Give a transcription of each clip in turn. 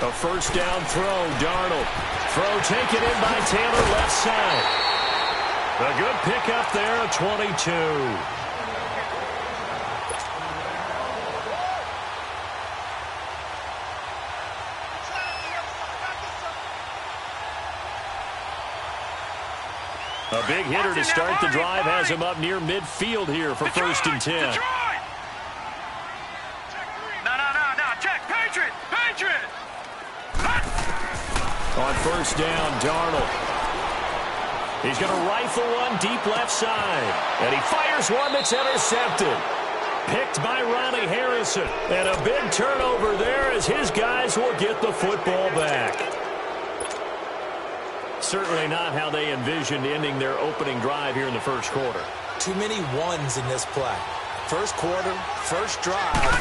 A first down throw, Darnold. Throw taken in by Taylor, left side. A good pickup there, a 22. A big hitter to start the drive has him up near midfield here for first and 10. On first down, Darnold. He's going to rifle one deep left side. And he fires one that's intercepted. Picked by Ronnie Harrison. And a big turnover there as his guys will get the football back. Certainly not how they envisioned ending their opening drive here in the first quarter. Too many ones in this play. First quarter, first drive,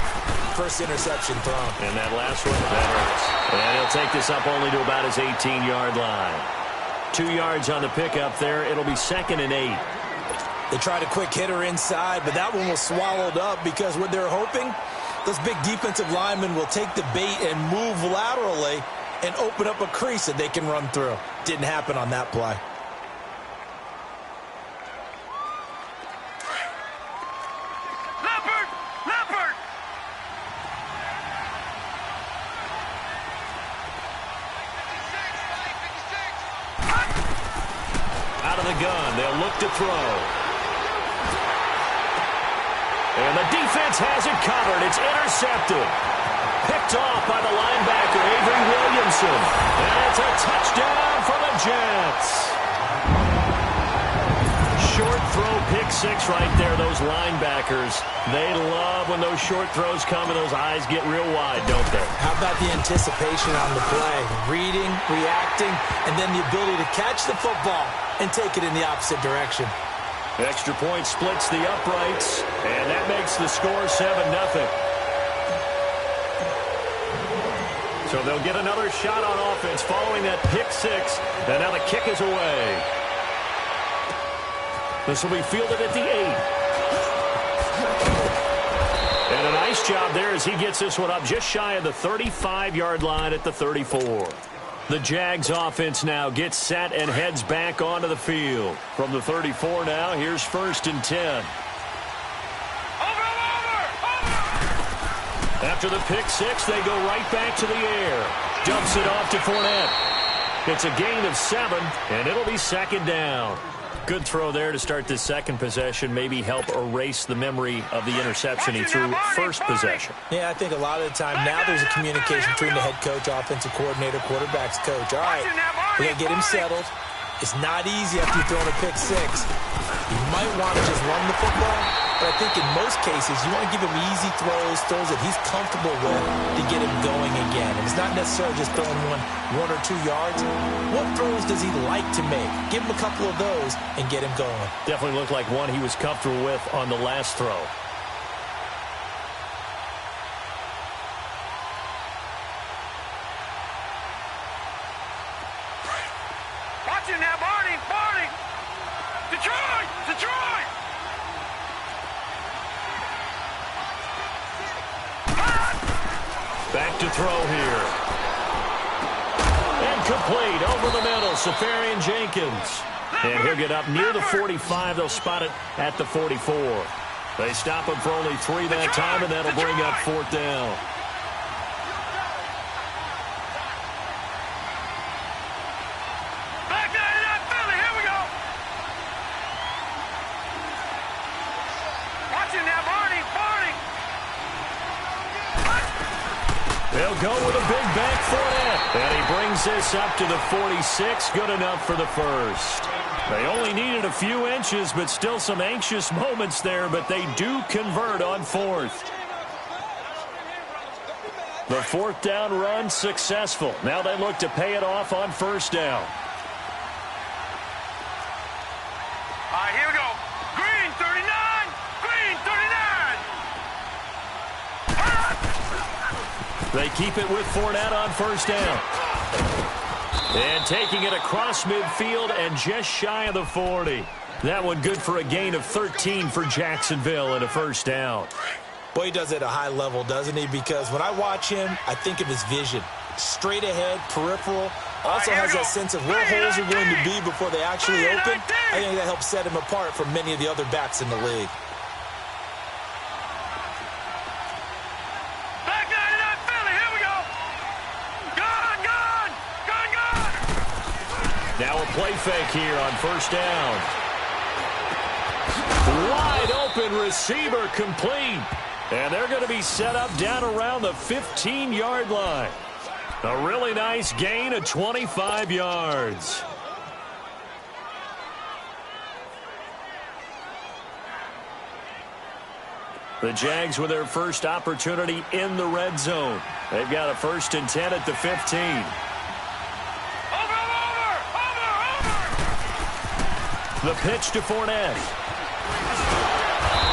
first interception thrown. And that last one, that hurts. And he'll take this up only to about his 18-yard line. 2 yards on the pickup there. It'll be second and 8. They tried a quick hitter inside, but that one was swallowed up because what they're hoping, those big defensive linemen will take the bait and move laterally and open up a crease that they can run through. Didn't happen on that play. Out of the gun, they'll look to throw. And the defense has it covered. It's intercepted. Picked off by the linebacker, Avery Williamson. And it's a touchdown for the Jets. Short throw, pick six right there, those linebackers. They love when those short throws come and those eyes get real wide, don't they? How about the anticipation on the play? Reading, reacting, and then the ability to catch the football and take it in the opposite direction. Extra point splits the uprights, and that makes the score 7-0. So they'll get another shot on offense following that pick six, and now the kick is away. This will be fielded at the 8. And a nice job there as he gets this one up just shy of the 35-yard line at the 34. The Jags offense now gets set and heads back onto the field. From the 34 now, here's first and 10. After the pick six, they go right back to the air. Dumps it off to Fournette. It's a gain of 7, and it'll be second down. Good throw there to start this second possession. Maybe help erase the memory of the interception he threw first possession. Yeah, I think a lot of the time now there's a communication between the head coach, offensive coordinator, quarterback's coach. All right, we're going to get him settled. It's not easy after you've thrown a pick six. You might want to just run the football, but I think in most cases you want to give him easy throws that he's comfortable with to get him going again. And it's not necessarily just throwing one or 2 yards. What throws does he like to make? Give him a couple of those and get him going. Definitely looked like one he was comfortable with on the last throw. Watch it now, Barney! Detroit! Back to throw here. Incomplete over the middle, Safarian Jenkins. And he'll get up near the 45. They'll spot it at the 44. They stop him for only 3 that time, and that'll bring up fourth down. They'll go with a big bank Fournette. And he brings this up to the 46. Good enough for the first. They only needed a few inches, but still some anxious moments there, but they do convert on fourth. The fourth down run successful. Now they look to pay it off on first down. All right, here we go. Green 39. They keep it with Fournette on first down. And taking it across midfield and just shy of the 40. That one good for a gain of 13 for Jacksonville and a first down. Boy, he does it at a high level, doesn't he? Because when I watch him, I think of his vision. Straight ahead, peripheral. Also has that sense of where holes are going to be before they actually open. I think that helps set him apart from many of the other backs in the league. Back 99 Philly, here we go. Gun. Now a play fake here on first down. Wide open receiver complete. And they're going to be set up down around the 15-yard line. A really nice gain of 25 yards. The Jags with their first opportunity in the red zone. They've got a 1st and 10 at the 15. Over. The pitch to Fournette.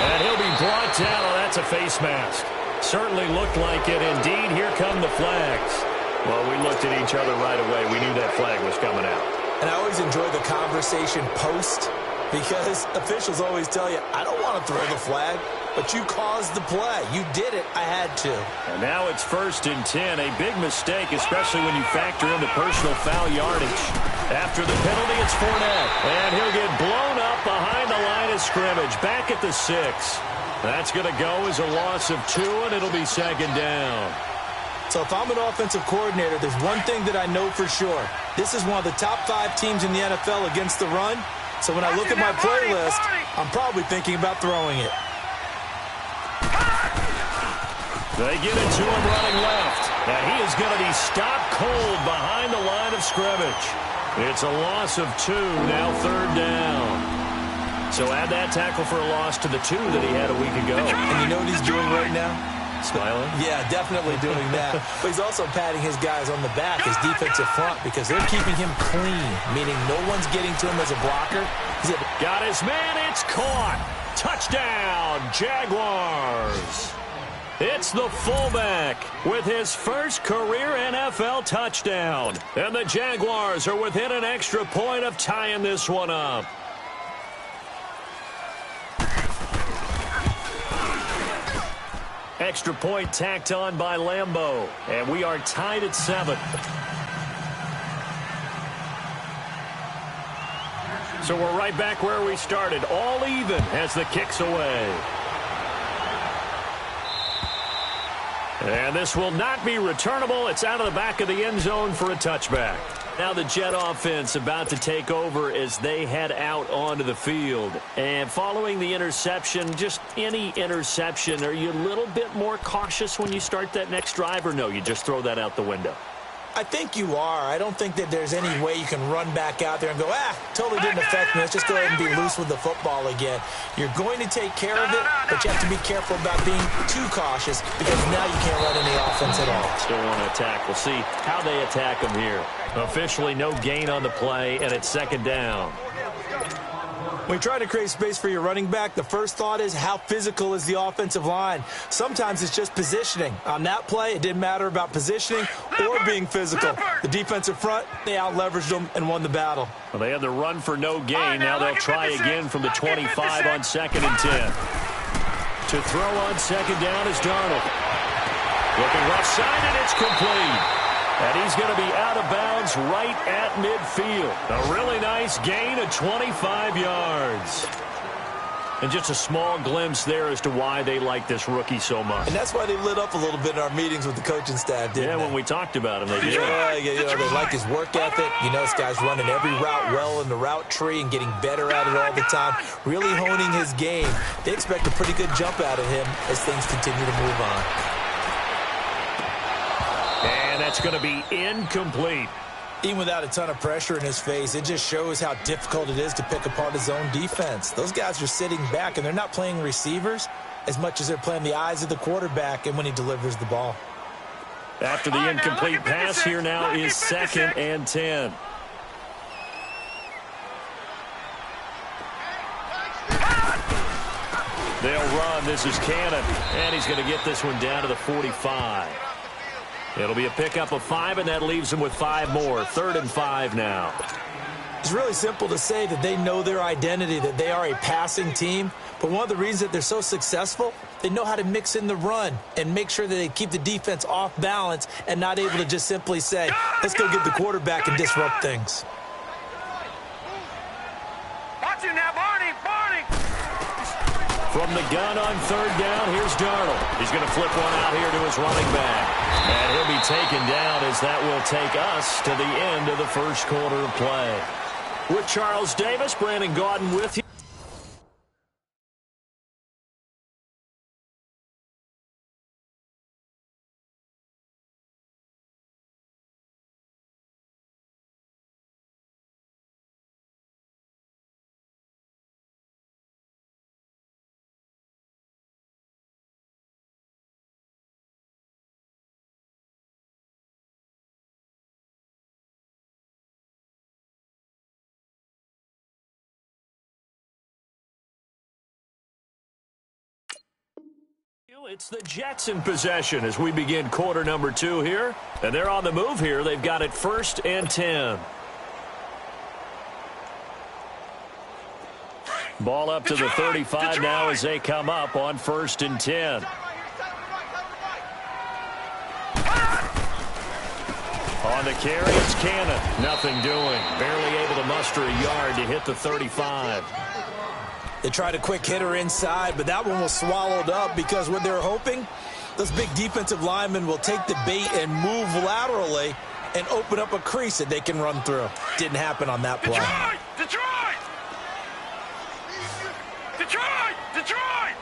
And he'll be brought down. Oh, that's a face mask. Certainly looked like it. Indeed, here come the flags. Well, we looked at each other right away. We knew that flag was coming out. And I always enjoy the conversation post because officials always tell you, I don't want to throw the flag, but you caused the play. You did it. I had to. And now it's 1st and 10. A big mistake, especially when you factor in the personal foul yardage. After the penalty, it's Fournette. And he'll get blown up behind the line of scrimmage. Back at the 6. That's going to go as a loss of 2, and it'll be 2nd down. So if I'm an offensive coordinator, there's one thing that I know for sure. This is one of the top 5 teams in the NFL against the run. So when I look at my playlist, I'm probably thinking about throwing it. They get it to him running left. And he is going to be stopped cold behind the line of scrimmage. It's a loss of 2, now 3rd down. So add that tackle for a loss to the 2 that he had a week ago. And you know what he's doing right now? Smiling? Yeah, definitely doing that. But he's also patting his guys on the back, his defensive front, because they're keeping him clean, meaning no one's getting to him as a blocker. Got his man. It's caught. Touchdown, Jaguars. It's the fullback with his first career NFL touchdown. And the Jaguars are within an extra point of tying this one up. Extra point tacked on by Lambeau. And we are tied at 7. So we're right back where we started. All even as the kick's away. And this will not be returnable. It's out of the back of the end zone for a touchback. Now the Jet offense about to take over as they head out onto the field. And following the interception, just any interception, are you a little bit more cautious when you start that next drive, or no, you just throw that out the window? I think you are. I don't think that there's any way you can run back out there and go, totally didn't affect me. Let's just go ahead and be loose with the football again. You're going to take care of it, but you have to be careful about being too cautious because now you can't run any offense at all. Still want to attack. We'll see how they attack them here. Officially no gain on the play, and it's 2nd down. When you try to create space for your running back, the first thought is how physical is the offensive line. Sometimes it's just positioning. On that play, it didn't matter about positioning or being physical. The defensive front, they out-leveraged them and won the battle. Well, they had the run for no gain. Now they'll try again from the 25 on 2nd and 10. To throw on 2nd down is Darnold. Looking left side, and it's complete. And he's going to be out of bounds right at midfield. A really nice gain of 25 yards. And just a small glimpse there as to why they like this rookie so much. And that's why they lit up a little bit in our meetings with the coaching staff, didn't they? When we talked about him, they did. They like his work ethic. You know, this guy's running every route well in the route tree and getting better at it all the time, really honing his game. They expect a pretty good jump out of him as things continue to move on. And that's going to be incomplete. Even without a ton of pressure in his face, it just shows how difficult it is to pick apart his own defense. Those guys are sitting back, and they're not playing receivers as much as they're playing the eyes of the quarterback and when he delivers the ball. After the incomplete pass, here now is 2nd and 10. They'll run. This is Cannon, and he's going to get this one down to the 45. It'll be a pickup of 5, and that leaves him with 5 more. 3rd and 5 now. It's really simple to say that they know their identity, that they are a passing team. But one of the reasons that they're so successful, they know how to mix in the run and make sure that they keep the defense off balance and not able to just simply say, let's go get the quarterback and disrupt things. Watch it now, Barney, Barney. From the gun on third down, here's Darnold. He's going to flip one out here to his running back. And he'll be taken down as that will take us to the end of the first quarter of play. With Charles Davis, Brandon Gaudin with you. It's the Jets in possession as we begin quarter number 2 here. And they're on the move here. They've got it 1st and 10. Ball up to the 35 now as they come up on 1st and 10. On the carry, it's Cannon. Nothing doing. Barely able to muster a yard to hit the 35. They tried a quick hitter inside, but that one was swallowed up because what they're hoping, those big defensive linemen will take the bait and move laterally and open up a crease that they can run through. Didn't happen on that play. Detroit! Detroit! Detroit!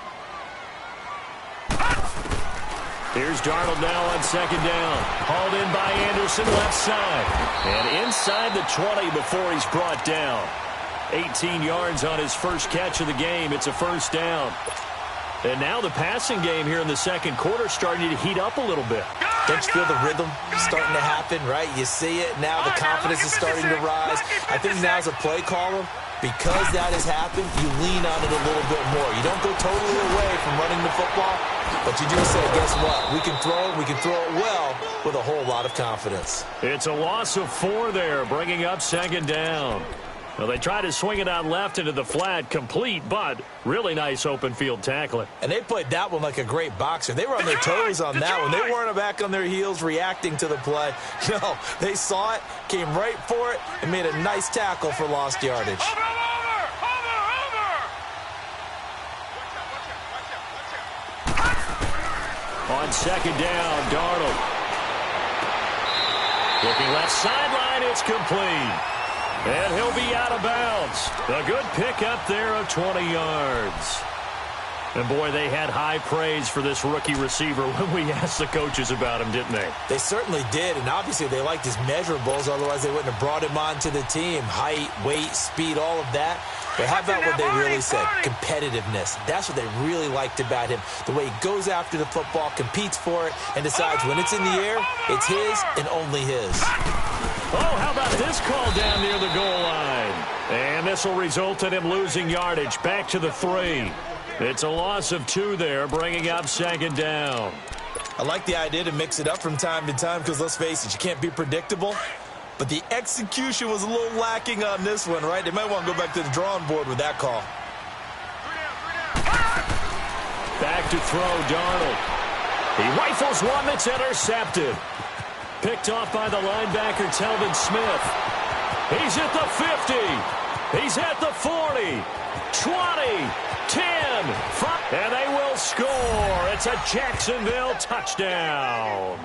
Here's Darnold now on 2nd down. Hauled in by Anderson, left side. And inside the 20 before he's brought down. 18 yards on his first catch of the game. It's a 1st down. And now the passing game here in the second quarter starting to heat up a little bit. Don't you feel the rhythm starting to happen, right? You see it. Now the confidence is starting to rise. I think now as a play caller, because that has happened, you lean on it a little bit more. You don't go totally away from running the football, but you do say, guess what? We can throw it well with a whole lot of confidence. It's a loss of 4 there, bringing up 2nd down. Well, they try to swing it out left into the flat, complete, but really nice open field tackling. And they played that one like a great boxer. They were on their toes on that one. They weren't back on their heels reacting to the play. No, they saw it, came right for it, and made a nice tackle for lost yardage. Over! On 2nd down, Darnold. Looking left sideline, it's complete. And he'll be out of bounds. A good pickup there of 20 yards. And, boy, they had high praise for this rookie receiver when we asked the coaches about him, didn't they? They certainly did, and obviously they liked his measurables. Otherwise, they wouldn't have brought him onto the team. Height, weight, speed, all of that. But how about what they really said? Competitiveness. That's what they really liked about him. The way he goes after the football, competes for it, and decides when it's in the air, it's his and only his. Oh, how about this call down near the goal line? And this will result in him losing yardage. Back to the 3. It's a loss of 2 there, bringing up 2nd down. I like the idea to mix it up from time to time because, let's face it, you can't be predictable. But the execution was a little lacking on this one, right? They might want to go back to the drawing board with that call. Back to throw, Darnold. He rifles one that's intercepted. Picked off by the linebacker, Telvin Smith. He's at the 50. He's at the 40. 20. 10. And they will score. It's a Jacksonville touchdown.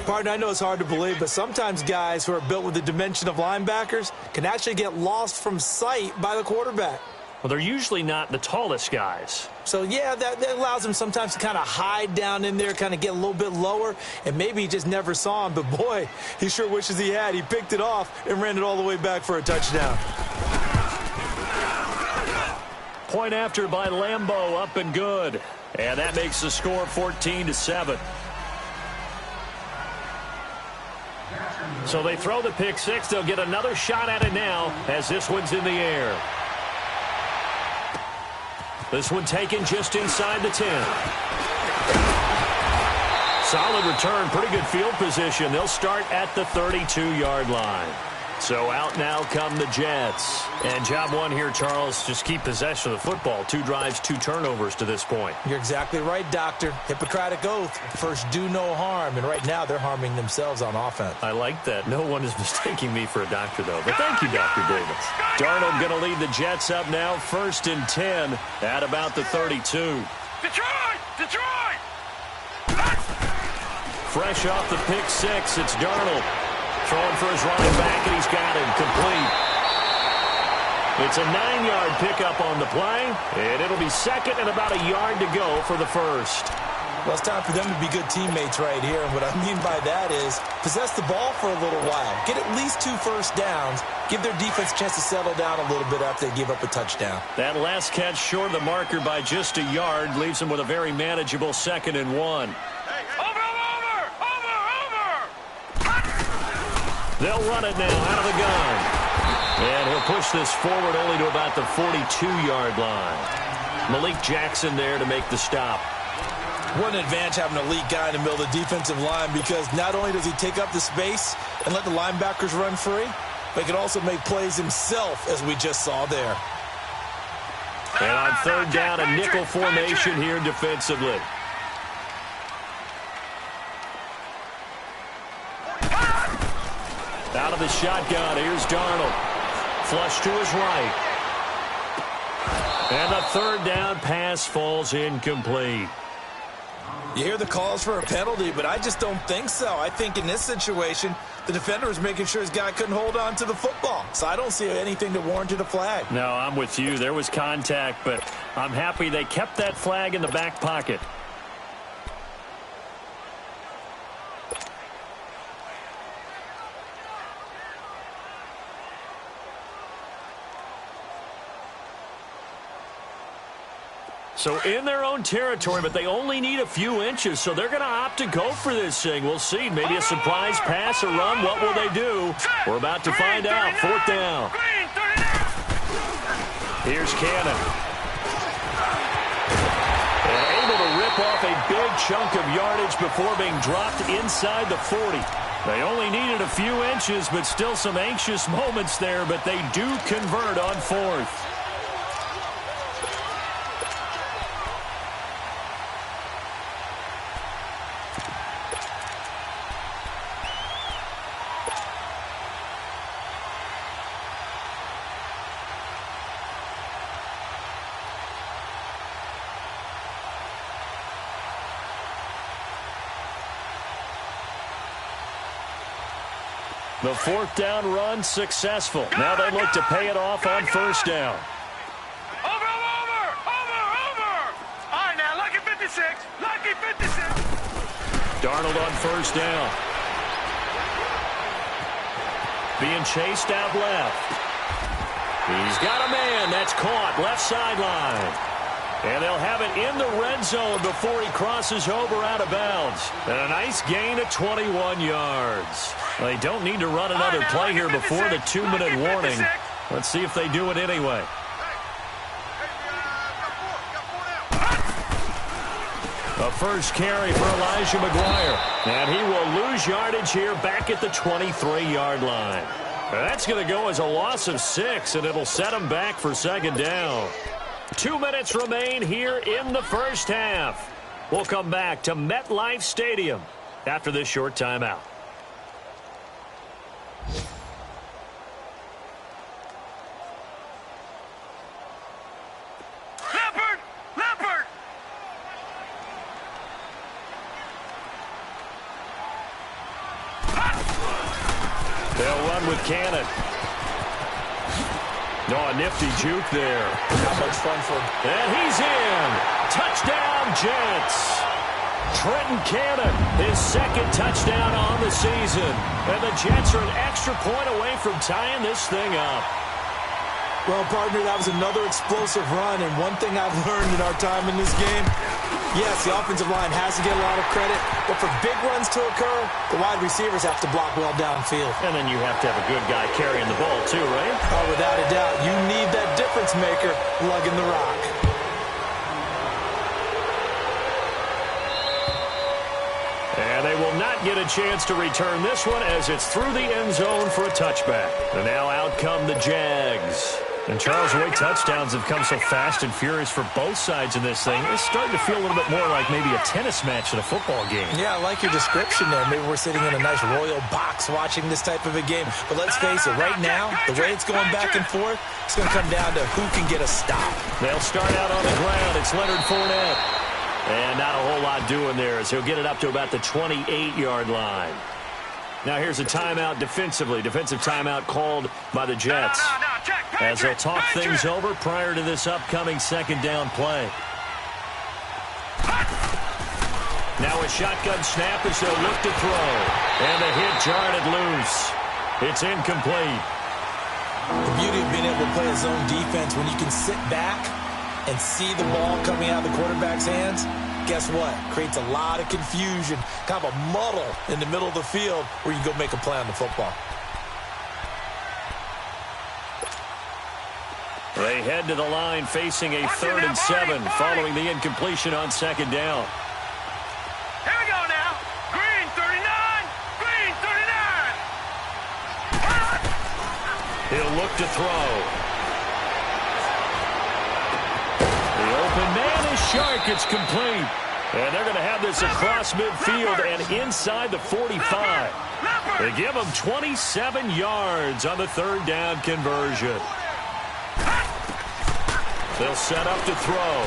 Partner, I know it's hard to believe, but sometimes guys who are built with the dimension of linebackers can actually get lost from sight by the quarterback. Well, they're usually not the tallest guys. So, yeah, that allows him sometimes to kind of hide down in there, kind of get a little bit lower, and maybe he just never saw him. But, boy, he sure wishes he had. He picked it off and ran it all the way back for a touchdown. Point after by Lambeau, up and good. And that makes the score 14-7. So they throw the pick 6. They'll get another shot at it now as this one's in the air. This one taken just inside the 10. Solid return, pretty good field position. They'll start at the 32-yard line. So out now come the Jets. And job one here, Charles, just keep possession of the football. 2 drives, 2 turnovers to this point. You're exactly right, Doctor. Hippocratic oath. First, do no harm. And right now, they're harming themselves on offense. I like that. No one is mistaking me for a doctor, though. But thank you, Dr. Davis. Darnold going to lead the Jets up now. 1st and 10 at about the 32. Detroit! Detroit! Fresh off the pick 6, it's Darnold. Throwing for his running back, and he's got him complete. It's a 9-yard pickup on the play, and it'll be 2nd and about a yard to go for the first. Well, it's time for them to be good teammates right here. And what I mean by that is possess the ball for a little while. Get at least 2 first downs. Give their defense a chance to settle down a little bit after they give up a touchdown. That last catch short of the marker by just a yard leaves them with a very manageable 2nd and 1. They'll run it now out of the gun. And he'll push this forward only to about the 42-yard line. Malik Jackson there to make the stop. What an advantage having an elite guy in the middle of the defensive line, because not only does he take up the space and let the linebackers run free, but he can also make plays himself, as we just saw there. And on 3rd down, a nickel formation here defensively. Out of the shotgun, here's Darnold. Flush to his right. And the 3rd down pass falls incomplete. You hear the calls for a penalty, but I just don't think so. I think in this situation, the defender was making sure his guy couldn't hold on to the football. So I don't see anything that warranted a flag. No, I'm with you. There was contact, but I'm happy they kept that flag in the back pocket. So in their own territory, but they only need a few inches, so they're going to opt to go for this thing. We'll see. Maybe a surprise pass, a run. What will they do? We're about to find out. 4th down. Here's Cannon. And able to rip off a big chunk of yardage before being dropped inside the 40. They only needed a few inches, but still some anxious moments there, but they do convert on 4th. The 4th down run successful. Now they look to pay it off on 1st down. Over! All right, now, lucky 56. Lucky 56. Darnold on 1st down. Being chased out left. He's got a man. That's caught. Left sideline. And they'll have it in the red zone before he crosses over out of bounds. And a nice gain of 21 yards. They don't need to run another play here before the 2-minute warning. Let's see if they do it anyway. A first carry for Elijah McGuire. And he will lose yardage here back at the 23-yard line. That's going to go as a loss of 6, and it'll set him back for 2nd down. 2 minutes remain here in the first half. We'll come back to MetLife Stadium after this short timeout. Leopard! They'll run with Cannon. No, a nifty juke there. Not much fun for him. And he's in. Touchdown, Jets. Trenton Cannon, his 2nd touchdown on the season. And the Jets are an extra point away from tying this thing up. Well, partner, that was another explosive run, and one thing I've learned in our time in this game, yes, the offensive line has to get a lot of credit, but for big runs to occur, the wide receivers have to block well downfield. And then you have to have a good guy carrying the ball too, right? Oh, without a doubt, you need that difference maker lugging the rock. And they will not get a chance to return this one as it's through the end zone for a touchback. And now out come the Jags. And Charles, the way touchdowns have come so fast and furious for both sides in this thing, it's starting to feel a little bit more like maybe a tennis match in a football game. Yeah, I like your description there. Maybe we're sitting in a nice royal box watching this type of a game. But let's face it, right now, the way it's going back and forth, it's going to come down to who can get a stop. They'll start out on the ground. It's Leonard Fournette. And not a whole lot doing there as he'll get it up to about the 28-yard line. Now here's a timeout defensively. Defensive timeout called by the Jets. As they'll talk things over prior to this upcoming second down play. Now a shotgun snap as they'll look to throw. And the hit jarred it loose. It's incomplete. The beauty of being able to play a zone defense when you can sit back and see the ball coming out of the quarterback's hands, guess what? Creates a lot of confusion, kind of a muddle in the middle of the field where you go make a play on the football. They head to the line facing a 3rd and 7 following the incompletion on second down. Here we go now. Green 39. Green 39. He'll look to throw. The open man is Shark. It's complete. And they're going to have this across midfield and inside the 45. They give them 27 yards on the 3rd down conversion. They'll set up to throw.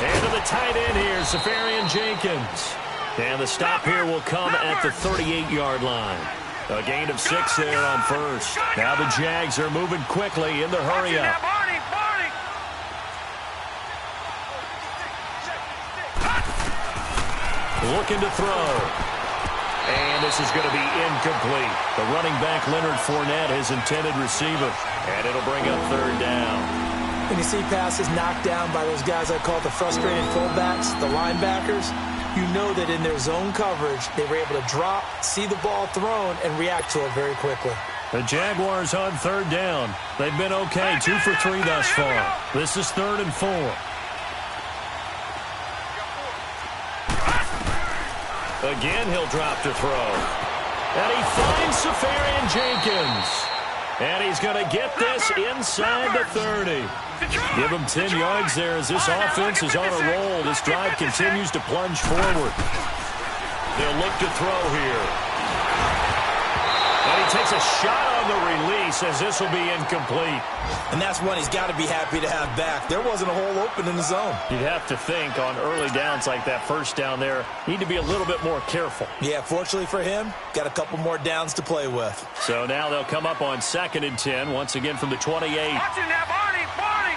And to the tight end here, Safarian Jenkins. And the stop here will come at the 38-yard line. A gain of 6 there on first. Now the Jags are moving quickly in the hurry-up. Looking to throw. And this is going to be incomplete. The running back, Leonard Fournette, his intended receiver. And it'll bring up 3rd down. When you see passes knocked down by those guys I call the frustrated fullbacks, the linebackers, you know that in their zone coverage, they were able to drop, see the ball thrown, and react to it very quickly. The Jaguars on 3rd down. They've been okay, 2 for 3 thus far. This is 3rd and 4. Again, he'll drop to throw. And he finds Safarian Jenkins. And he's going to get this inside the 30. Give him 10 yards there as this offense is on a roll. This drive continues to plunge forward. They'll look to throw here. And he takes a shot on the release as this will be incomplete. And that's one he's got to be happy to have back. There wasn't a hole open in the zone. You'd have to think on early downs like that first down there, need to be a little bit more careful. Yeah, fortunately for him, got a couple more downs to play with. So now they'll come up on 2nd and 10, once again from the 28. Watching that, Barney, Barney.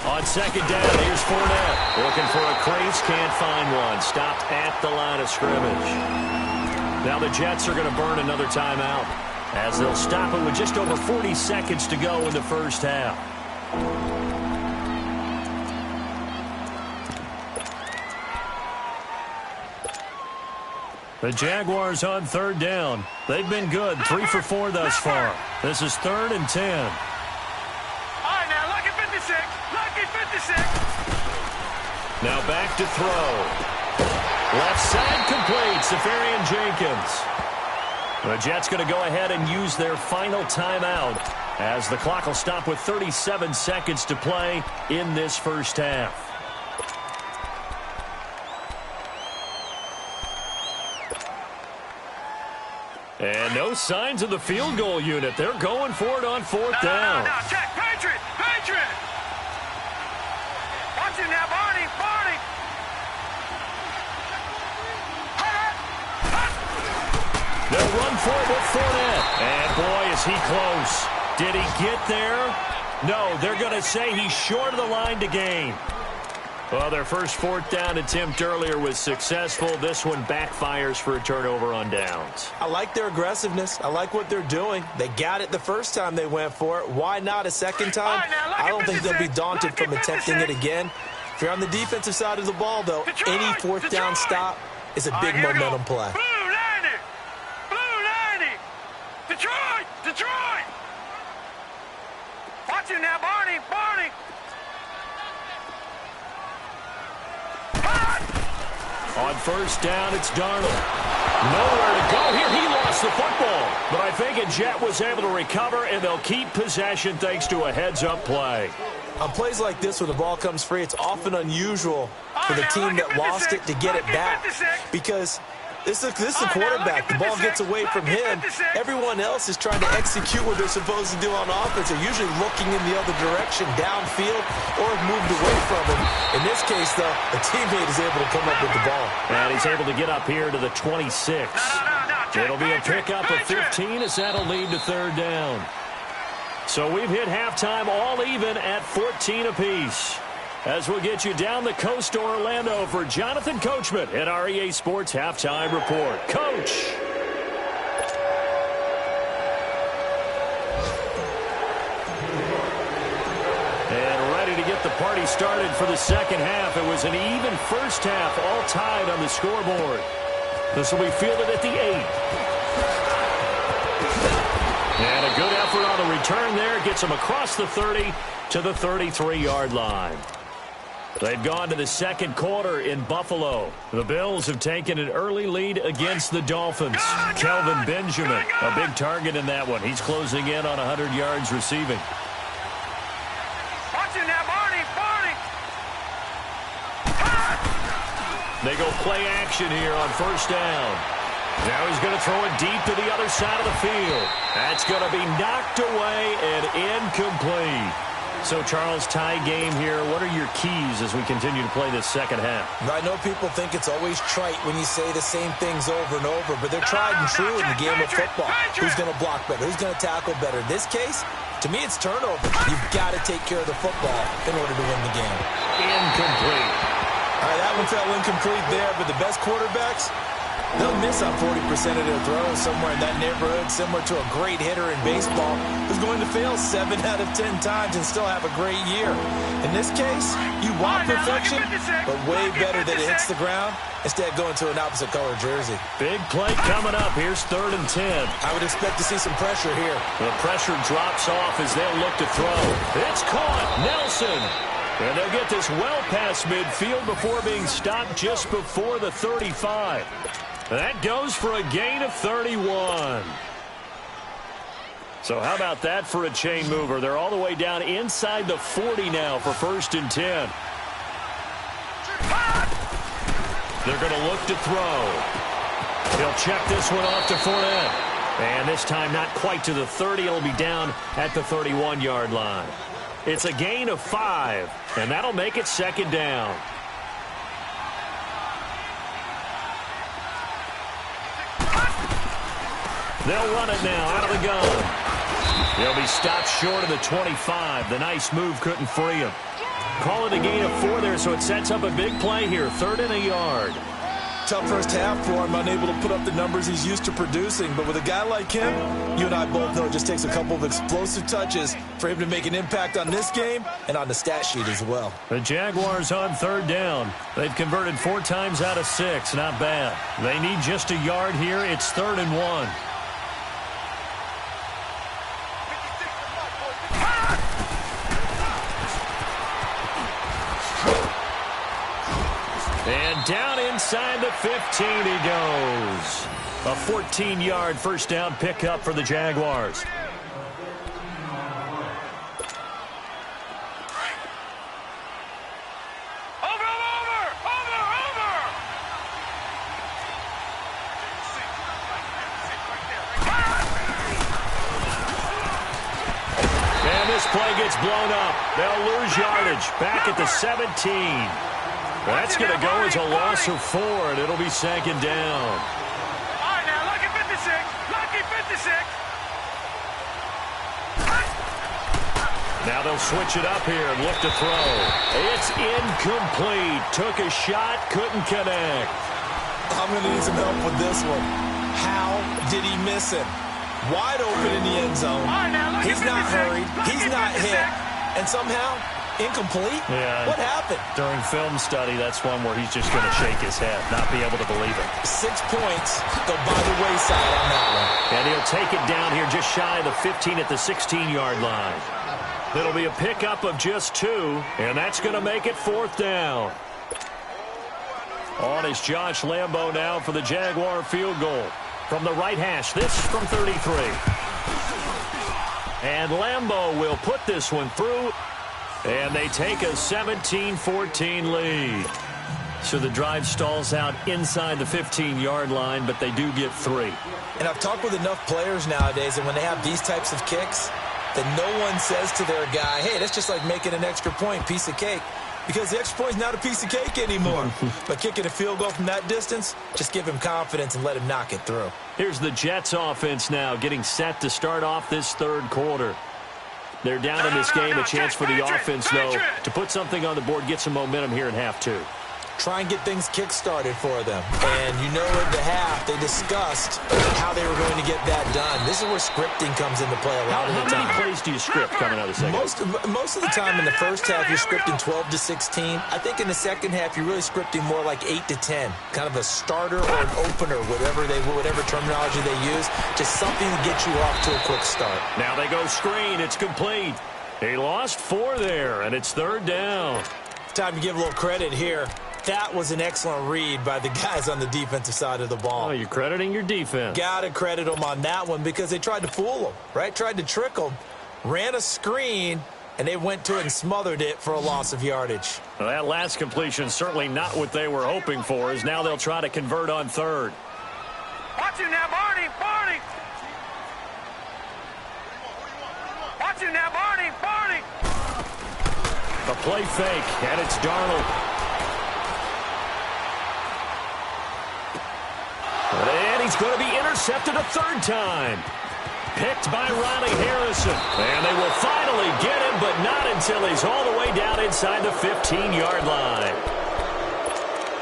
On 2nd down, here's Fournette. Looking for a crease, can't find one. Stopped at the line of scrimmage. Now the Jets are going to burn another timeout as they'll stop it with just over 40 seconds to go in the first half. The Jaguars on 3rd down. They've been good, 3 for 4 thus far. This is 3rd and 10. All right, now, lucky 56. Lucky 56. Now back to throw. Left side complete, Safarian Jenkins. The Jets going to go ahead and use their final timeout as the clock will stop with 37 seconds to play in this first half. And no signs of the field goal unit. They're going for it on 4th down. No, check. Patriot. Patriot. Watching that, Barney. Barney. They'll run for it with Fournette. And boy, is he close. Did he get there? No, they're going to say he's short of the line to gain. Well, their first 4th down attempt earlier was successful. This one backfires for a turnover on downs. I like their aggressiveness. I like what they're doing. They got it the first time they went for it. Why not a second time? I don't think they'll be daunted from attempting it again. If you're on the defensive side of the ball, though, any 4th down stop is a big momentum play. Blue 90. Blue 90. Detroit. Detroit. Watching now, Barney. Barney. On first down, it's Darnold. Nowhere to go here. He lost the football. But I think Jet was able to recover, and they'll keep possession thanks to a heads-up play. On plays like this where the ball comes free, it's often unusual for the team that lost it to get it back. Because this is a quarterback. The ball gets away from him. Everyone else is trying to execute what they're supposed to do on offense. They're usually looking in the other direction, downfield, or moved away from him. In this case, though, a teammate is able to come up with the ball. And he's able to get up here to the 26. It'll be a pickup of 15 as that'll lead to third down. So we've hit halftime all even at 14 apiece. As we'll get you down the coast to Orlando for Jonathan Coachman at our EA Sports Halftime Report. Coach. And ready to get the party started for the second half. It was an even first half, all tied on the scoreboard. This will be fielded at the 8. And a good effort on the return there. Gets him across the 30 to the 33-yard line. They've gone to the second quarter in Buffalo. The Bills have taken an early lead against the Dolphins. Kelvin Benjamin, a big target in that one. He's closing in on 100 yards receiving. Watching that, Barney. They go play action here on first down. Now he's going to throw it deep to the other side of the field. That's going to be knocked away and incomplete. So, Charles, tie game here. What are your keys as we continue to play this second half? I know people think it's always trite when you say the same things over and over, but they're tried and true in the game of football. Who's going to block better? Who's going to tackle better? In this case, to me, it's turnover. You've got to take care of the football in order to win the game. Incomplete. All right, that one fell incomplete there, but the best quarterbacks, they'll miss on 40% of their throws somewhere in that neighborhood, similar to a great hitter in baseball who's going to fail 7 out of 10 times and still have a great year. In this case, you want perfection, but way better that it hits the ground instead of going to an opposite color jersey. Big play coming up. Here's 3rd and 10. I would expect to see some pressure here. The pressure drops off as they'll look to throw. It's caught. Nelson. And they'll get this well past midfield before being stopped just before the 35. That goes for a gain of 31. So how about that for a chain mover? They're all the way down inside the 40 now for 1st and 10. They're going to look to throw. He'll check this one off to Fournette. And this time not quite to the 30. It'll be down at the 31-yard line. It's a gain of 5, and that'll make it 2nd down. They'll run it now out of the gun. They'll be stopped short of the 25. The nice move couldn't free him. Call it a gain of 4 there, so it sets up a big play here. 3rd and a yard. Tough first half for him, unable to put up the numbers he's used to producing. But with a guy like him, you and I both know it just takes a couple of explosive touches for him to make an impact on this game and on the stat sheet as well. The Jaguars on 3rd down. They've converted 4 times out of 6. Not bad. They need just a yard here. It's 3rd and 1. And down inside the 15 he goes. A 14-yard first down pickup for the Jaguars. And this play gets blown up. They'll lose yardage back at the 17. That's going to go as a loss of 4, and it'll be 2nd down. All right, now, lucky 56. Lucky 56. Now they'll switch it up here and look to throw. It's incomplete. Took a shot, couldn't connect. I'm going to need some help with this one. How did he miss him? Wide open in the end zone. He's not hurried. He's not hit. And somehow, incomplete? Yeah. What happened? During film study, that's one where he's just going to shake his head, not be able to believe it. 6 points go by the wayside on that one. And he'll take it down here just shy of the 15 at the 16-yard line. It'll be a pickup of just 2, and that's going to make it 4th down. On is Josh Lambo now for the Jaguar field goal. From the right hash, this from 33. And Lambo will put this one through. And they take a 17-14 lead. So the drive stalls out inside the 15-yard line, but they do get 3. And I've talked with enough players nowadays, and when they have these types of kicks, that no one says to their guy, hey, that's just like making an extra point, piece of cake. Because the extra point is not a piece of cake anymore. But kicking a field goal from that distance, just give him confidence and let him knock it through. Here's the Jets offense now getting set to start off this third quarter. They're down in this game. A chance for the offense, though, to put something on the board, get some momentum here in half 2. Try and get things kick-started for them. And you know at the half, they discussed how they were going to get that done. This is where scripting comes into play a lot of the time. How many plays do you script coming out of the second? Most of the time in the first half, you're scripting 12 to 16. I think in the second half, you're really scripting more like 8 to 10. Kind of a starter or an opener, whatever terminology they use. Just something to get you off to a quick start. Now they go screen. It's complete. They lost 4 there, and it's third down. Time to give a little credit here. That was an excellent read by the guys on the defensive side of the ball. Oh, you're crediting your defense. Got to credit them on that one because they tried to fool them, right? Tried to trick them, ran a screen, and they went to it and smothered it for a loss of yardage. Well, that last completion certainly not what they were hoping for, as now they'll try to convert on third. Watch him now, Barney! Barney! Watch him now, Barney! Barney! The play fake, and it's Darnold. And he's going to be intercepted a third time. Picked by Ronnie Harrison. And they will finally get him, but not until he's all the way down inside the 15-yard line.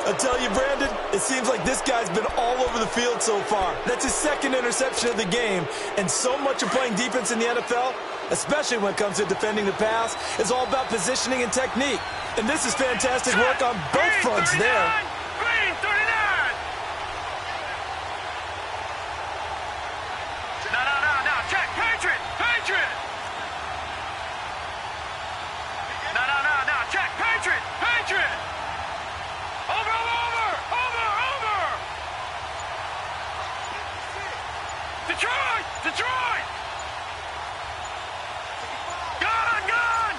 I tell you, Brandon, it seems like this guy's been all over the field so far. That's his second interception of the game. And so much of playing defense in the NFL, especially when it comes to defending the pass, is all about positioning and technique. And this is fantastic work on both fronts there. Green, 39! No, check, Patriot! Patriot! No, check, Patriot! Patriot! Over! Detroit! Gun!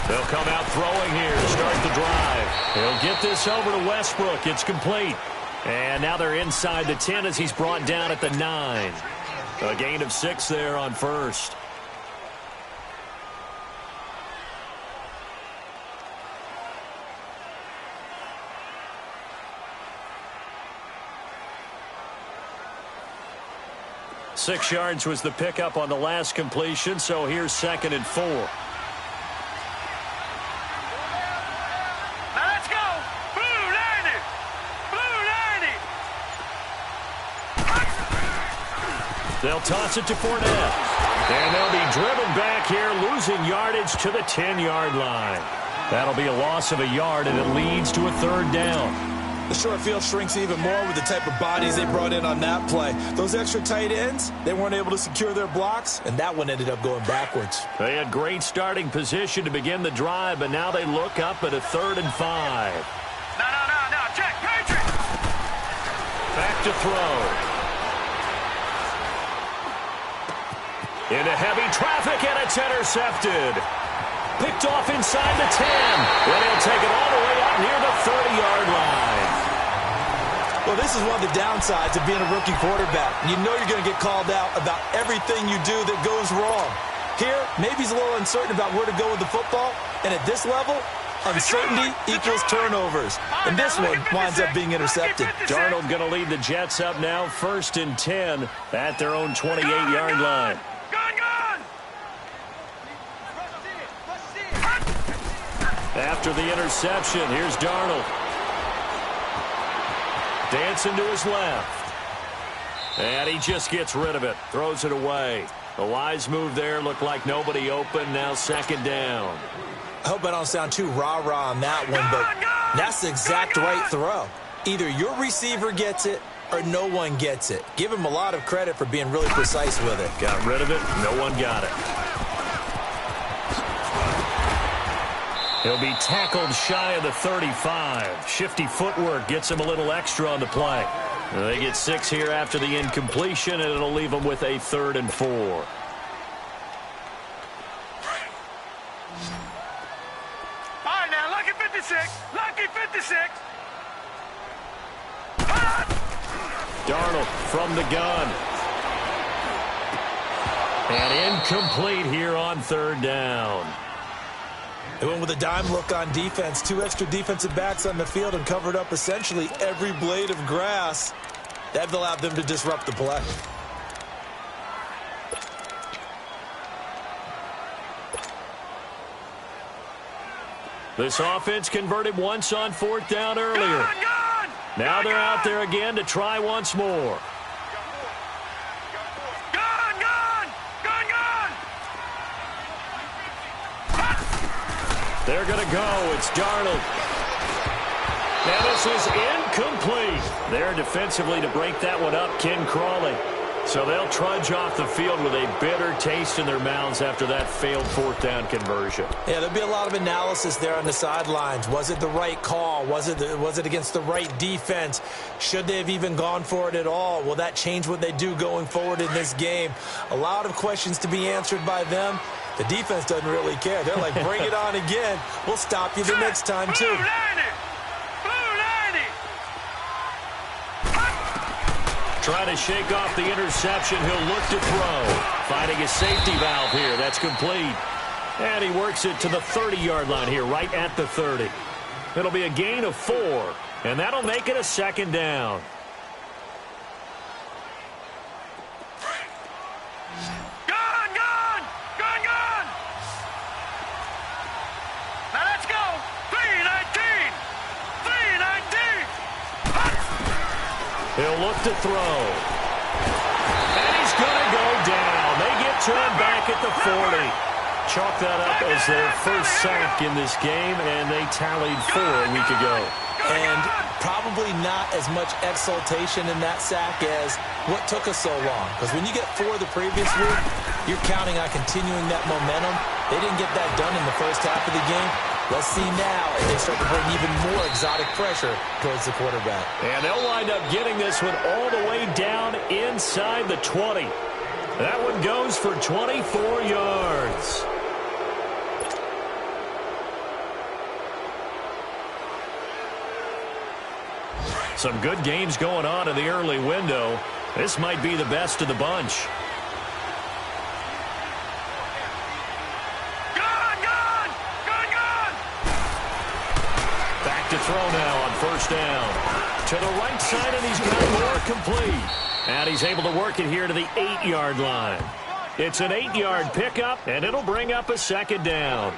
They'll come out throwing here to start the drive. He'll get this over to Westbrook. It's complete. And now they're inside the 10 as he's brought down at the 9. A gain of 6 there on first. Six yards was the pickup on the last completion, so here's 2nd and 4. Now let's go! Blue 90! They'll toss it to Fournette. And they'll be driven back here, losing yardage to the 10-yard line. That'll be a loss of a yard, and it leads to a third down. The short field shrinks even more with the type of bodies they brought in on that play. Those extra tight ends, they weren't able to secure their blocks, and that one ended up going backwards. They had great starting position to begin the drive, but now they look up at a 3rd and 5. No, check, Patriot! Back to throw. Into heavy traffic, and it's intercepted. Picked off inside the 10. Then he'll take it all the way out near the 30-yard line. Well, this is one of the downsides of being a rookie quarterback. You know you're going to get called out about everything you do that goes wrong. Here, maybe he's a little uncertain about where to go with the football. And at this level, uncertainty equals turnovers. And this one winds up being intercepted. Darnold going to lead the Jets up now, 1st and 10 at their own 28-yard line. After the interception, here's Darnold. Dancing to his left. And he just gets rid of it. Throws it away. A wise move there. Looked like nobody open. Now 2nd down. I hope I don't sound too rah-rah on that one, but that's the exact right throw. Either your receiver gets it or no one gets it. Give him a lot of credit for being really precise with it. Got rid of it. No one got it. He'll be tackled shy of the 35. Shifty footwork gets him a little extra on the play. They get 6 here after the incompletion, and it'll leave them with a 3rd and 4. All right, now, lucky 56. Lucky 56. Darnold from the gun. And incomplete here on 3rd down. They went with a dime look on defense. 2 extra defensive backs on the field and covered up essentially every blade of grass. That allowed them to disrupt the play. This offense converted once on 4th down earlier. Now they're out there again to try once more. They're going to go. It's Darnold. Now this is incomplete. There defensively to break that one up, Ken Crawley. So they'll trudge off the field with a bitter taste in their mouths after that failed 4th down conversion. Yeah, there'll be a lot of analysis there on the sidelines. Was it the right call? Was it against the right defense? Should they have even gone for it at all? Will that change what they do going forward in this game? A lot of questions to be answered by them. The defense doesn't really care. They're like, bring it on again. We'll stop you the next time, too. Trying to shake off the interception. He'll look to throw. Finding a safety valve here. That's complete. And he works it to the 30-yard line here, right at the 30. It'll be a gain of 4, and that'll make it a 2nd down. Now let's go. 3-19. 3-19. He'll look to throw. And he's going to go down. They get to him back at the 40. Chalk that up as their first sack in this game, and they tallied 4 a week ago. And probably not as much exultation in that sack as what took us so long. Because when you get 4 the previous week, you're counting on continuing that momentum. They didn't get that done in the first half of the game. Let's see now if they start to bring even more exotic pressure towards the quarterback. And they'll wind up getting this one all the way down inside the 20. That one goes for 24 yards. Some good games going on in the early window. This might be the best of the bunch. Back to throw now on 1st down. To the right side, and he's got more complete. And he's able to work it here to the 8-yard line. It's an 8-yard pickup, and it'll bring up a 2nd down.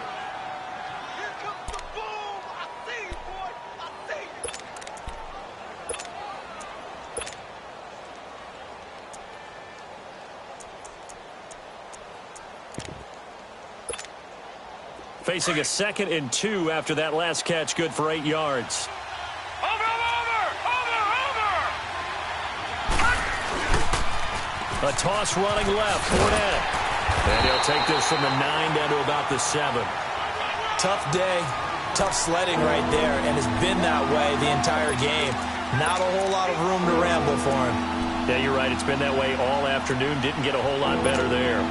Facing a 2nd and 2 after that last catch, good for 8 yards. A toss running left, Fournette. And he'll take this from the 9 down to about the 7. Tough day, tough sledding right there, and it's been that way the entire game. Not a whole lot of room to ramble for him. Yeah, you're right. It's been that way all afternoon. Didn't get a whole lot better there.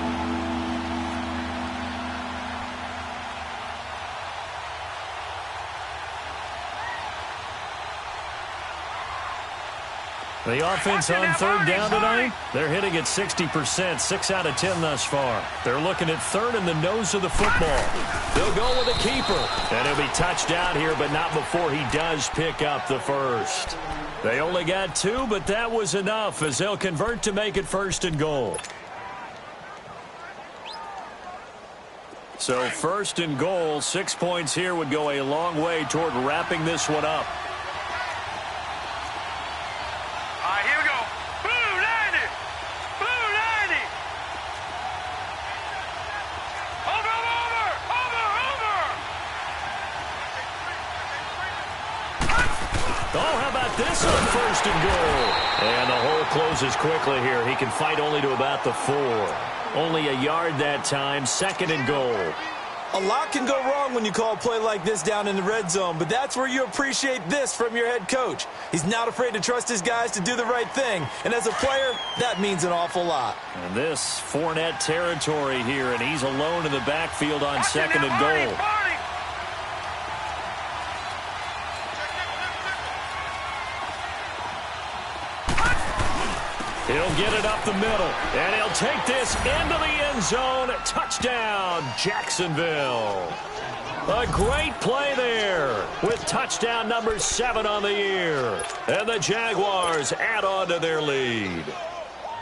The offense on 3rd down tonight, they're hitting at 60%, 6 out of 10 thus far. They're looking at 3rd in the nose of the football. They'll go with a keeper. And he'll be touched out here, but not before he does pick up the 1st. They only got 2, but that was enough as they'll convert to make it 1st and goal. So 1st and goal, 6 points here would go a long way toward wrapping this one up. This on 1st and goal. And the hole closes quickly here. He can fight only to about the 4. Only a yard that time. 2nd and goal. A lot can go wrong when you call a play like this down in the red zone, but that's where you appreciate this from your head coach. He's not afraid to trust his guys to do the right thing, and as a player, that means an awful lot. And this Fournette territory here, and he's alone in the backfield on second and goal. He'll get it up the middle, and he'll take this into the end zone. Touchdown, Jacksonville. A great play there with touchdown number 7 on the year. And the Jaguars add on to their lead.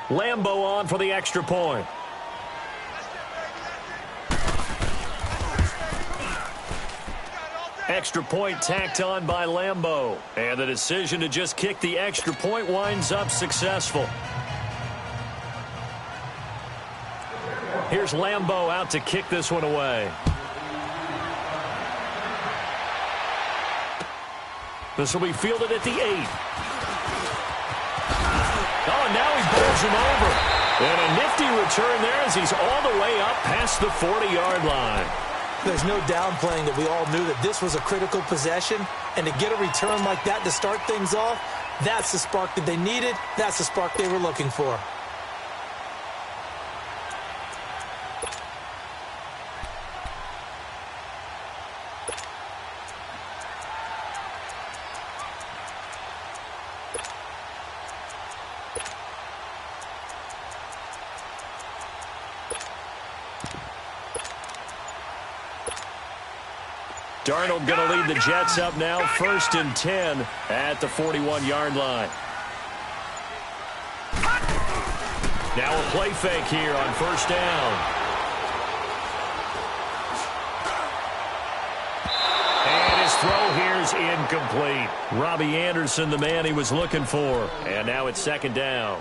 Lambeau on for the extra point. Extra point tacked on by Lambeau. And the decision to just kick the extra point winds up successful. Here's Lambeau out to kick this one away. This will be fielded at the 8. Oh, and now he bowls him over. And a nifty return there as he's all the way up past the 40-yard line. There's no downplaying that we all knew that this was a critical possession, and to get a return like that to start things off, that's the spark that they needed. That's the spark they were looking for. Darnold going to lead the Jets up now, 1st and 10 at the 41-yard line. Now a play fake here on 1st down. And his throw here is incomplete. Robbie Anderson, the man he was looking for. And now it's 2nd down.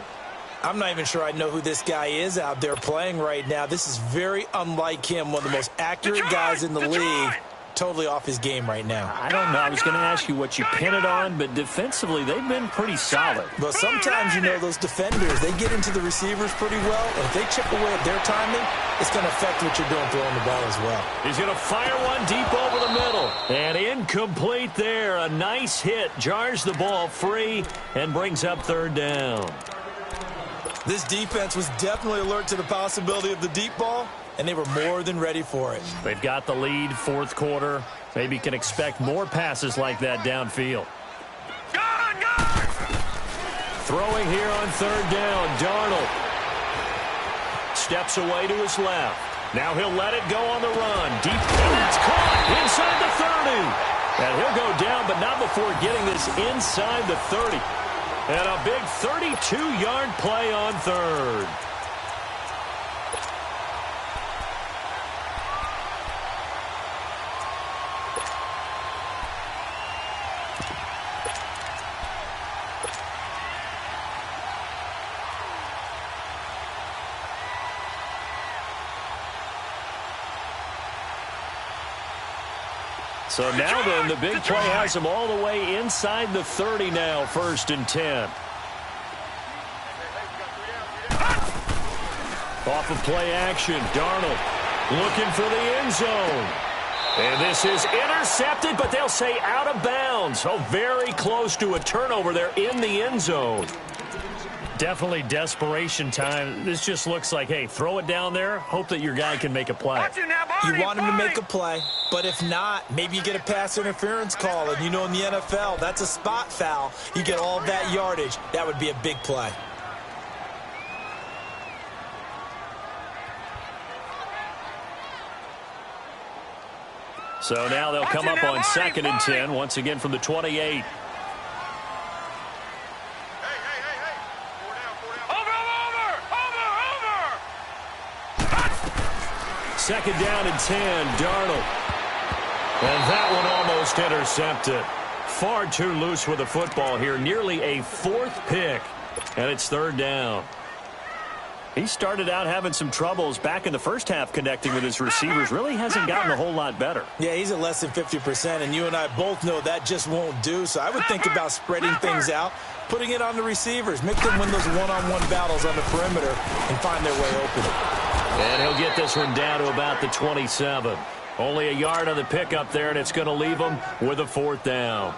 I'm not even sure I know who this guy is out there playing right now. This is very unlike him, one of the most accurate guys in the league. Totally off his game right now. I don't know. I was going to ask you what you pin it on, but defensively, they've been pretty solid. But sometimes, you know, those defenders, they get into the receivers pretty well, and if they chip away at their timing, it's going to affect what you're doing throwing the ball as well. He's going to fire one deep over the middle. And incomplete there. A nice hit. Jars the ball free and brings up 3rd down. This defense was definitely alert to the possibility of the deep ball, and they were more than ready for it. They've got the lead, 4th quarter. Maybe can expect more passes like that downfield. Throwing here on 3rd down, Darnold. Steps away to his left. Now he'll let it go on the run. Deep, and that's caught inside the 30. And he'll go down, but not before getting this inside the 30. And a big 32-yard play on 3rd. So now then, the big play has him all the way inside the 30 now, 1st and 10. Off of play action, Darnold looking for the end zone. And this is intercepted, but they'll say out of bounds. So very close to a turnover there in the end zone. Definitely desperation time. This just looks like, hey, throw it down there, hope that your guy can make a play. You want him to make a play, but if not, maybe you get a pass interference call. And you know in the NFL, that's a spot foul. You get all that yardage. That would be a big play. So now they'll come up on 2nd and 10, once again from the 28. Second down and 10, Darnold. And that one almost intercepted. Far too loose with the football here. Nearly a 4th pick. And it's 3rd down. He started out having some troubles back in the first half connecting with his receivers. Really hasn't gotten a whole lot better. Yeah, he's at less than 50%, and you and I both know that just won't do. So I would think about spreading things out, putting it on the receivers, make them win those one-on-one battles on the perimeter and find their way open. And he'll get this one down to about the 27. Only a yard on the pickup there, and it's going to leave them with a 4th down.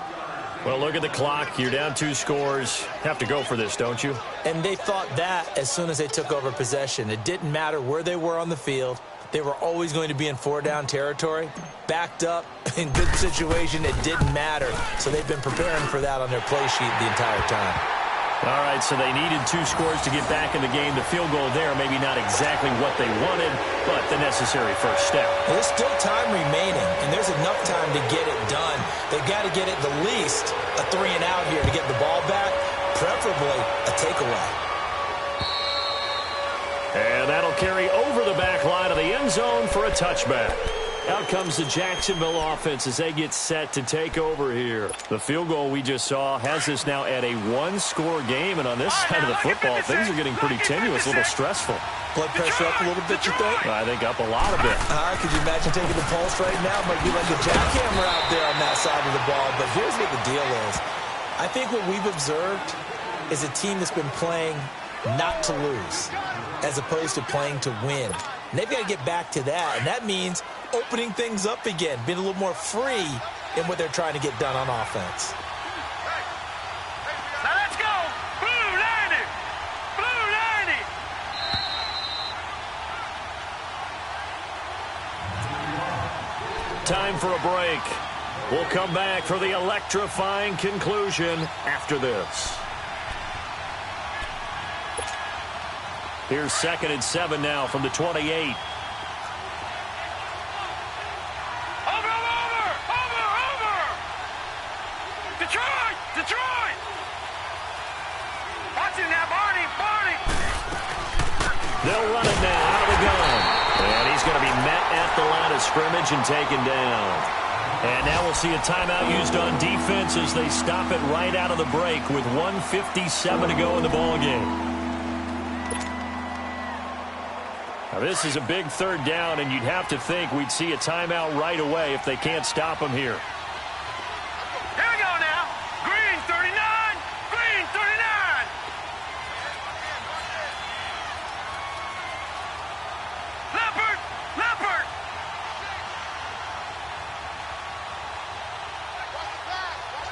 Well, look at the clock. You're down 2 scores. Have to go for this, don't you? And they thought that as soon as they took over possession. It didn't matter where they were on the field. They were always going to be in 4-down territory. Backed up, in good situation, it didn't matter. So they've been preparing for that on their play sheet the entire time. All right, so they needed 2 scores to get back in the game. The field goal there, maybe not exactly what they wanted, but the necessary first step. Well, there's still time remaining, and there's enough time to get it done. They've got to get it the least a 3-and-out here to get the ball back, preferably a takeaway. And that'll carry over the back line of the end zone for a touchback. Out comes the Jacksonville offense as they get set to take over here. The field goal we just saw has this now at a 1-score game, and on this side of the football, things are getting pretty tenuous, a little stressful. Blood pressure up a little bit, you think? I think up a lot of it. Could you imagine taking the pulse right now? Might be like a jackhammer out there on that side of the ball. But here's what the deal is. I think what we've observed is a team that's been playing not to lose as opposed to playing to win. And they've got to get back to that, and that means opening things up again, being a little more free in what they're trying to get done on offense. Now let's go! Blue 90! Blue 90! Time for a break. We'll come back for the electrifying conclusion after this. Here's 2nd and 7 now from the 28. Detroit! Watching that, Barney! They'll run it now out of the gun. And he's going to be met at the line of scrimmage and taken down. And now we'll see a timeout used on defense as they stop it right out of the break with 1:57 to go in the ballgame. Now this is a big 3rd down, and you'd have to think we'd see a timeout right away if they can't stop them here. Here we go now. Green 39. Green 39. Leopard. Leopard.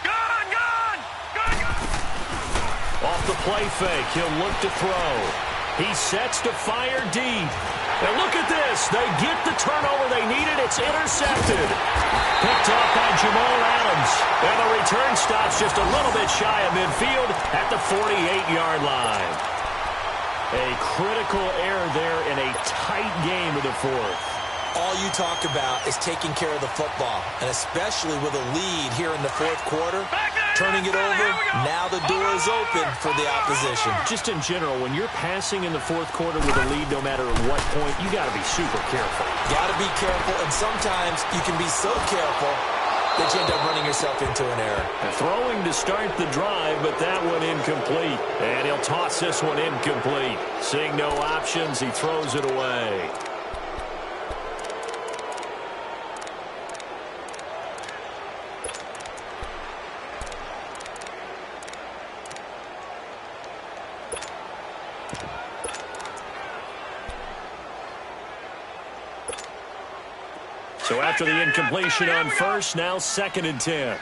Gun. Gun. Gun. Gun. Off the play fake, he'll look to throw. He sets to fire deep. And look at this. They get the turnover they needed. It's intercepted. Picked off by Jamal Adams. And the return stops just a little bit shy of midfield at the 48-yard line. A critical error there in a tight game of the 4th. All you talk about is taking care of the football, and especially with a lead here in the 4th quarter, turning it over, now the door is open for the opposition. Just in general, when you're passing in the 4th quarter with a lead, no matter at what point, you got to be super careful. Got to be careful, and sometimes you can be so careful that you end up running yourself into an error. And throwing to start the drive, but that one incomplete. And he'll toss this one incomplete. Seeing no options, he throws it away. So after the incompletion on first, now 2nd and 10.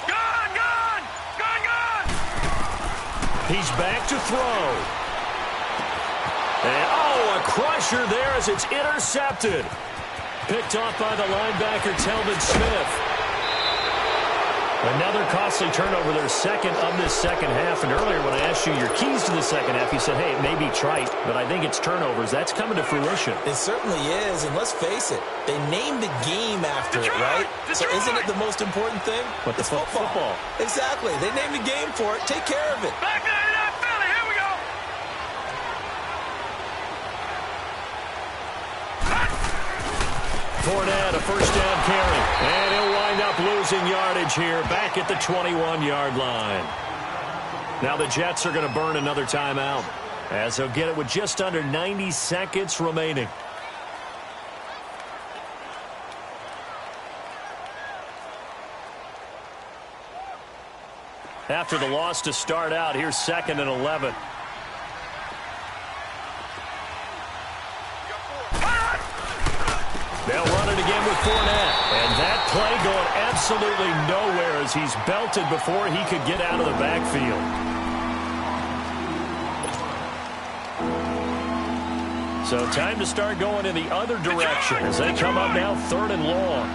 Gun. Gun. Gun. Gun. He's back to throw. And, oh, a crusher there as it's intercepted. Picked off by the linebacker, Telvin Smith. Another costly turnover, their 2nd of this 2nd half. And earlier when I asked you your keys to the 2nd half, you said, hey, it may be trite, but I think it's turnovers. That's coming to fruition. It certainly is, and let's face it, they named the game after it, right? So isn't it the most important thing? But the football. Exactly. They named the game for it. Take care of it. Back there in that Philly. Here we go. Fournette, a 1st down carry. And he'll wind up losing yardage here back at the 21-yard line. Now the Jets are going to burn another timeout as they'll get it with just under 90 seconds remaining. After the loss to start out, here's 2nd and 11. again with Fournette. And that play going absolutely nowhere as he's belted before he could get out of the backfield. So time to start going in the other direction as they come up now 3rd and long.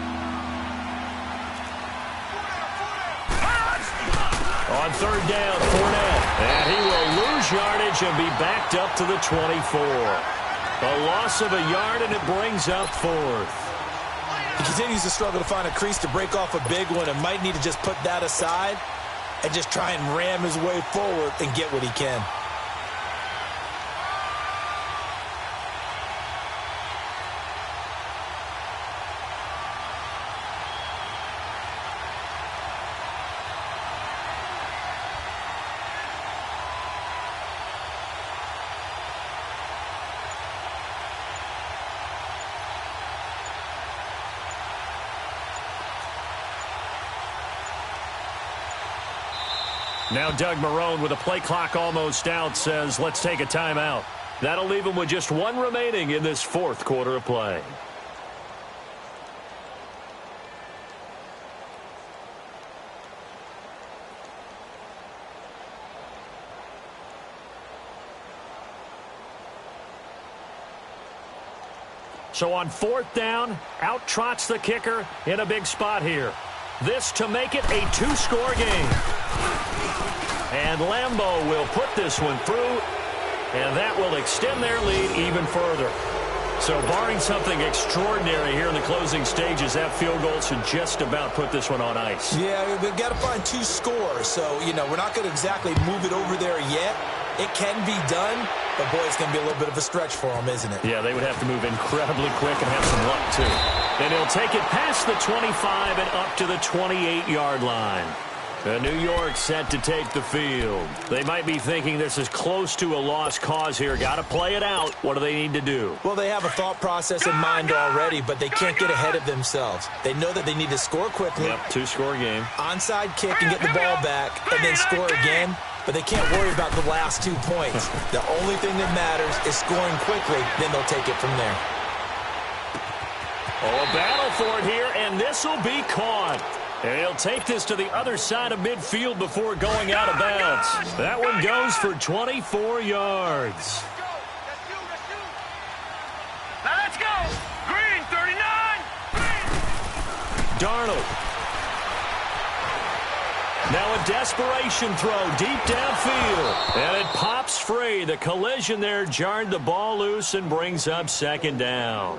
On 3rd down, Fournette. And he will lose yardage and be backed up to the 24. A loss of a yard, and it brings up 4th. He continues to struggle to find a crease to break off a big one and might need to just put that aside and just try and ram his way forward and get what he can. Now Doug Marrone, with a play clock almost out, says let's take a timeout. That'll leave him with just 1 remaining in this 4th quarter of play. So on 4th down, out trots the kicker in a big spot here. This to make it a 2-score game. And Lambeau will put this one through, and that will extend their lead even further. So barring something extraordinary here in the closing stages, that field goal should just about put this one on ice. Yeah, we've got to find 2 scores. So, we're not going to exactly move it over there yet. It can be done, but, boy, it's going to be a little bit of a stretch for them, isn't it? Yeah, they would have to move incredibly quick and have some luck, too. And he'll take it past the 25 and up to the 28-yard line. New York set to take the field. They might be thinking this is close to a lost cause here. Got to play it out. What do they need to do? Well, they have a thought process in mind already, but they can't get ahead of themselves. They know that they need to score quickly. Yep, 2-score game. Onside kick and get the ball back and then score again. But they can't worry about the last 2 points. The only thing that matters is scoring quickly. Then they'll take it from there. Oh, a battle for it here, and this will be caught. And he'll take this to the other side of midfield before going out of bounds. That one goes for 24 yards. Now let's go. Green, 39. Darnold. Now a desperation throw deep downfield. And it pops free. The collision there jarred the ball loose and brings up 2nd down.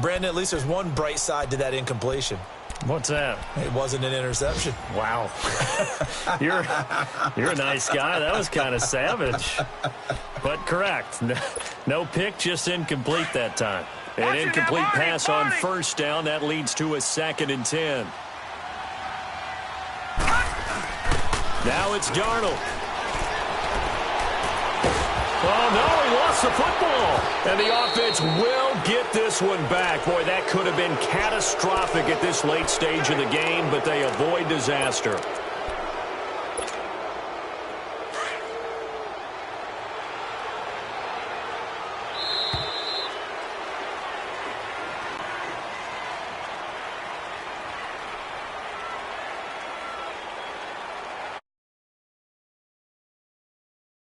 Brandon, at least there's one bright side to that incompletion. What's that? It wasn't an interception. Wow. You're a nice guy. That was kind of savage. But correct. No pick, just incomplete that time. An incomplete pass on 1st down. That leads to a 2nd and 10. Now it's Darnold. Oh, no, he lost the football. And the offense will get this one back. Boy, that could have been catastrophic at this late stage of the game, but they avoid disaster.